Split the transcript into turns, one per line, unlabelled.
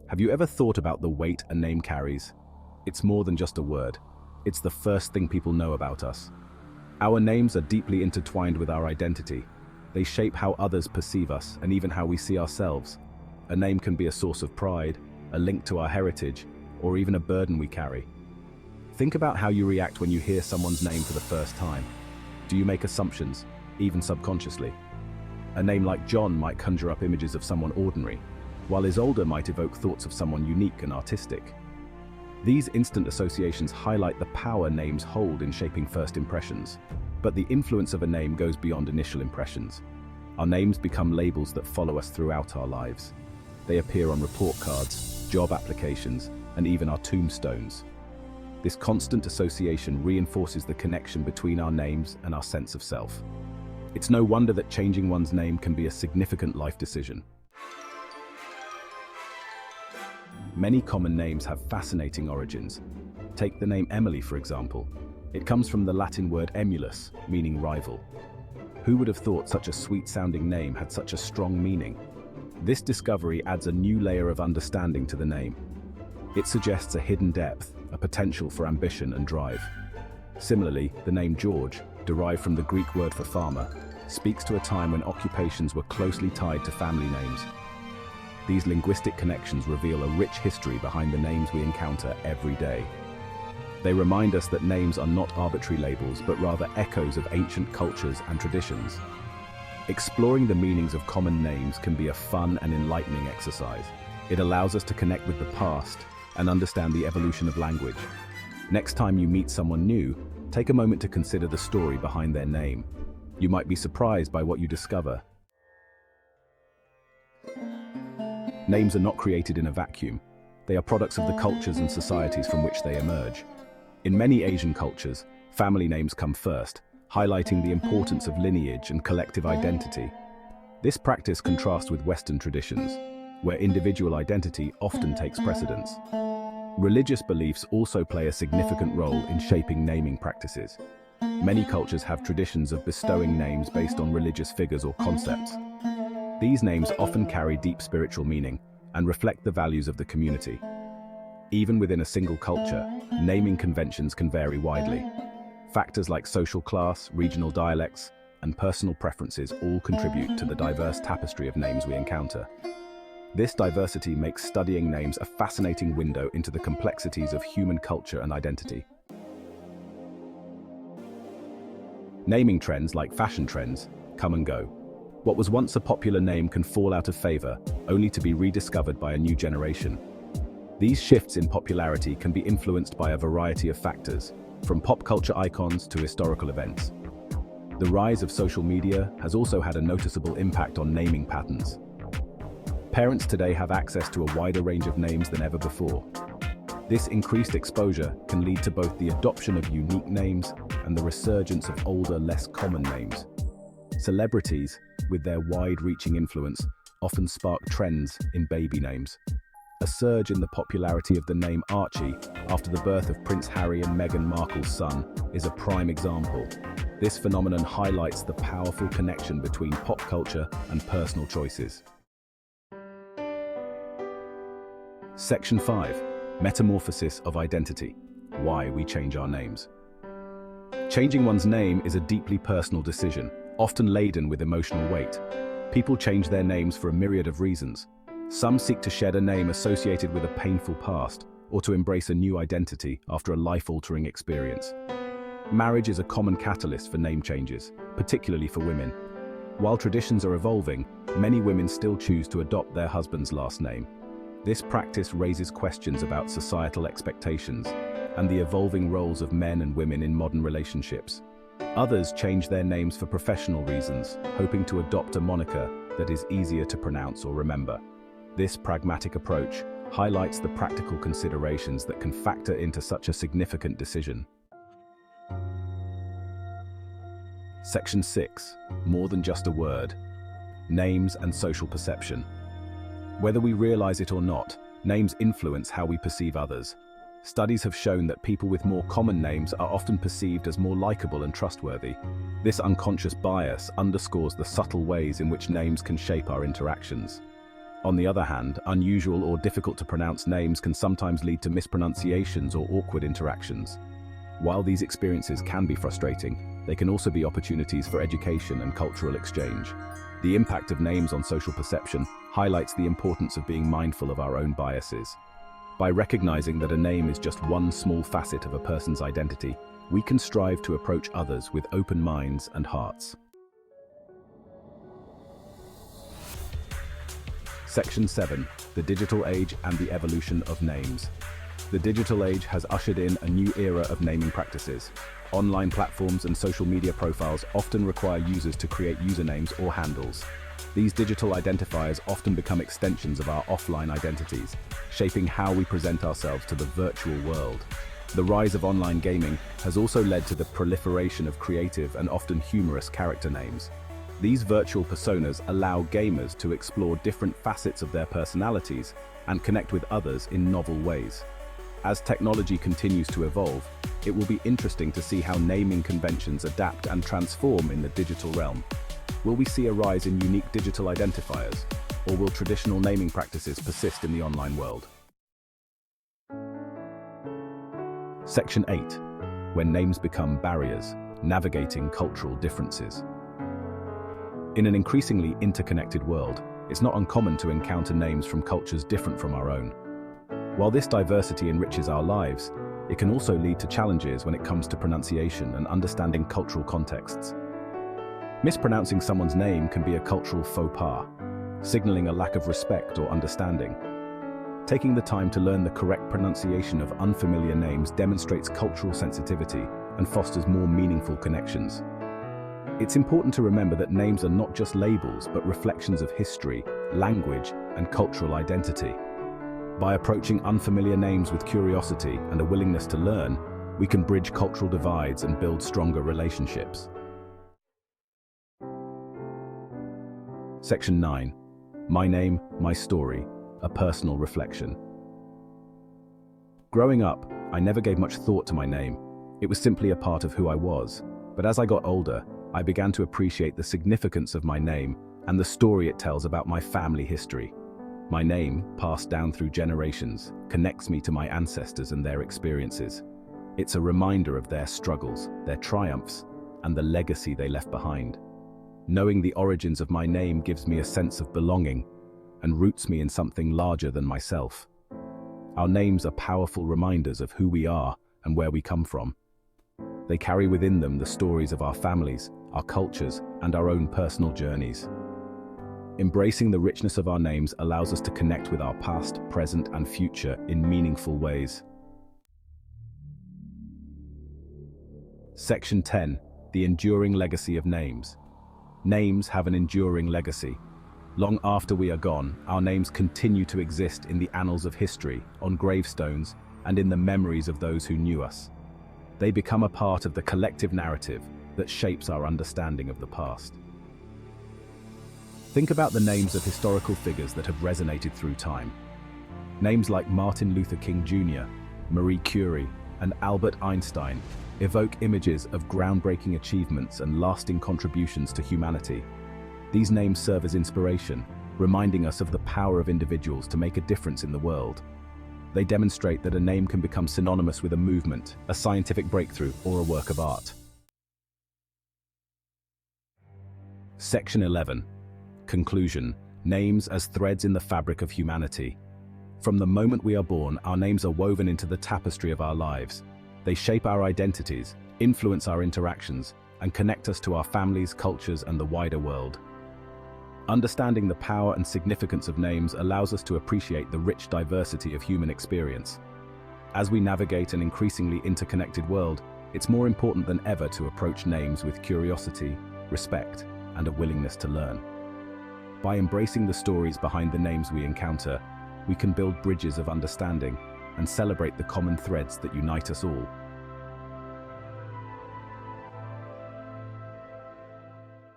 Have you ever thought about the weight a name carries? It's more than just a word. It's the first thing people know about us. Our names are deeply intertwined with our identity. They shape how others perceive us and even how we see ourselves. A name can be a source of pride, a link to our heritage, or even a burden we carry. Think about how you react when you hear someone's name for the first time. Do you make assumptions, even subconsciously? A name like John might conjure up images of someone ordinary, while Isolde might evoke thoughts of someone unique and artistic. These instant associations highlight the power names hold in shaping first impressions. But the influence of a name goes beyond initial impressions. Our names become labels that follow us throughout our lives. They appear on report cards, job applications, and even our tombstones. This constant association reinforces the connection between our names and our sense of self. It's no wonder that changing one's name can be a significant life decision. Many common names have fascinating origins. Take the name Emily, for example. It comes from the Latin word emulus, meaning rival. Who would have thought such a sweet-sounding name had such a strong meaning? This discovery adds a new layer of understanding to the name. It suggests a hidden depth, a potential for ambition and drive. Similarly, the name George, derived from the Greek word for farmer, speaks to a time when occupations were closely tied to family names. These linguistic connections reveal a rich history behind the names we encounter every day. They remind us that names are not arbitrary labels, but rather echoes of ancient cultures and traditions. Exploring the meanings of common names can be a fun and enlightening exercise. It allows us to connect with the past and understand the evolution of language. Next time you meet someone new, take a moment to consider the story behind their name. You might be surprised by what you discover. Names are not created in a vacuum. They are products of the cultures and societies from which they emerge. In many Asian cultures, family names come first, highlighting the importance of lineage and collective identity. This practice contrasts with Western traditions, where individual identity often takes precedence. Religious beliefs also play a significant role in shaping naming practices. Many cultures have traditions of bestowing names based on religious figures or concepts. These names often carry deep spiritual meaning and reflect the values of the community. Even within a single culture, naming conventions can vary widely. Factors like social class, regional dialects, and personal preferences all contribute to the diverse tapestry of names we encounter. This diversity makes studying names a fascinating window into the complexities of human culture and identity. Naming trends, like fashion trends, come and go. What was once a popular name can fall out of favor, only to be rediscovered by a new generation. These shifts in popularity can be influenced by a variety of factors, from pop culture icons to historical events. The rise of social media has also had a noticeable impact on naming patterns. Parents today have access to a wider range of names than ever before. This increased exposure can lead to both the adoption of unique names and the resurgence of older, less common names. Celebrities, with their wide-reaching influence, often spark trends in baby names. A surge in the popularity of the name Archie after the birth of Prince Harry and Meghan Markle's son is a prime example. This phenomenon highlights the powerful connection between pop culture and personal choices. Section 5. Metamorphosis of identity. Why we change our names. Changing one's name is a deeply personal decision, often laden with emotional weight. People change their names for a myriad of reasons. Some seek to shed a name associated with a painful past, or to embrace a new identity after a life-altering experience. Marriage is a common catalyst for name changes, particularly for women. While traditions are evolving, many women still choose to adopt their husband's last name. This practice raises questions about societal expectations and the evolving roles of men and women in modern relationships. Others change their names for professional reasons, hoping to adopt a moniker that is easier to pronounce or remember. This pragmatic approach highlights the practical considerations that can factor into such a significant decision. Section 6. More than just a word. Names and social perception. Whether we realize it or not, names influence how we perceive others. Studies have shown that people with more common names are often perceived as more likable and trustworthy. This unconscious bias underscores the subtle ways in which names can shape our interactions. On the other hand, unusual or difficult to pronounce names can sometimes lead to mispronunciations or awkward interactions. While these experiences can be frustrating, they can also be opportunities for education and cultural exchange. The impact of names on social perception highlights the importance of being mindful of our own biases. By recognizing that a name is just one small facet of a person's identity, we can strive to approach others with open minds and hearts. Section 7. The Digital Age and the Evolution of Names. The digital age has ushered in a new era of naming practices. Online platforms and social media profiles often require users to create usernames or handles. These digital identifiers often become extensions of our offline identities, shaping how we present ourselves to the virtual world. The rise of online gaming has also led to the proliferation of creative and often humorous character names. These virtual personas allow gamers to explore different facets of their personalities and connect with others in novel ways. As technology continues to evolve, it will be interesting to see how naming conventions adapt and transform in the digital realm. Will we see a rise in unique digital identifiers, or will traditional naming practices persist in the online world? Section 8. When names become barriers, navigating cultural differences. In an increasingly interconnected world, it's not uncommon to encounter names from cultures different from our own. While this diversity enriches our lives, it can also lead to challenges when it comes to pronunciation and understanding cultural contexts. Mispronouncing someone's name can be a cultural faux pas, signaling a lack of respect or understanding. Taking the time to learn the correct pronunciation of unfamiliar names demonstrates cultural sensitivity and fosters more meaningful connections. It's important to remember that names are not just labels, but reflections of history, language, and cultural identity. By approaching unfamiliar names with curiosity and a willingness to learn, we can bridge cultural divides and build stronger relationships. Section 9. My Name, My Story, a Personal Reflection. Growing up, I never gave much thought to my name. It was simply a part of who I was. But as I got older, I began to appreciate the significance of my name and the story it tells about my family history. My name, passed down through generations, connects me to my ancestors and their experiences. It's a reminder of their struggles, their triumphs, and the legacy they left behind. Knowing the origins of my name gives me a sense of belonging and roots me in something larger than myself. Our names are powerful reminders of who we are and where we come from. They carry within them the stories of our families, our cultures, and our own personal journeys. Embracing the richness of our names allows us to connect with our past, present, and future in meaningful ways. Section 10. The Enduring Legacy of Names. Names have an enduring legacy. Long after we are gone, our names continue to exist in the annals of history, on gravestones, and in the memories of those who knew us. They become a part of the collective narrative that shapes our understanding of the past. Think about the names of historical figures that have resonated through time. Names like Martin Luther King Jr., Marie Curie, and Albert Einstein evoke images of groundbreaking achievements and lasting contributions to humanity. These names serve as inspiration, reminding us of the power of individuals to make a difference in the world. They demonstrate that a name can become synonymous with a movement, a scientific breakthrough, or a work of art. Section 11. Conclusion. Names as threads in the fabric of humanity. From the moment we are born, our names are woven into the tapestry of our lives. They shape our identities, influence our interactions, and connect us to our families, cultures, and the wider world. Understanding the power and significance of names allows us to appreciate the rich diversity of human experience. As we navigate an increasingly interconnected world, it's more important than ever to approach names with curiosity, respect, and a willingness to learn. By embracing the stories behind the names we encounter, we can build bridges of understanding and celebrate the common threads that unite us all.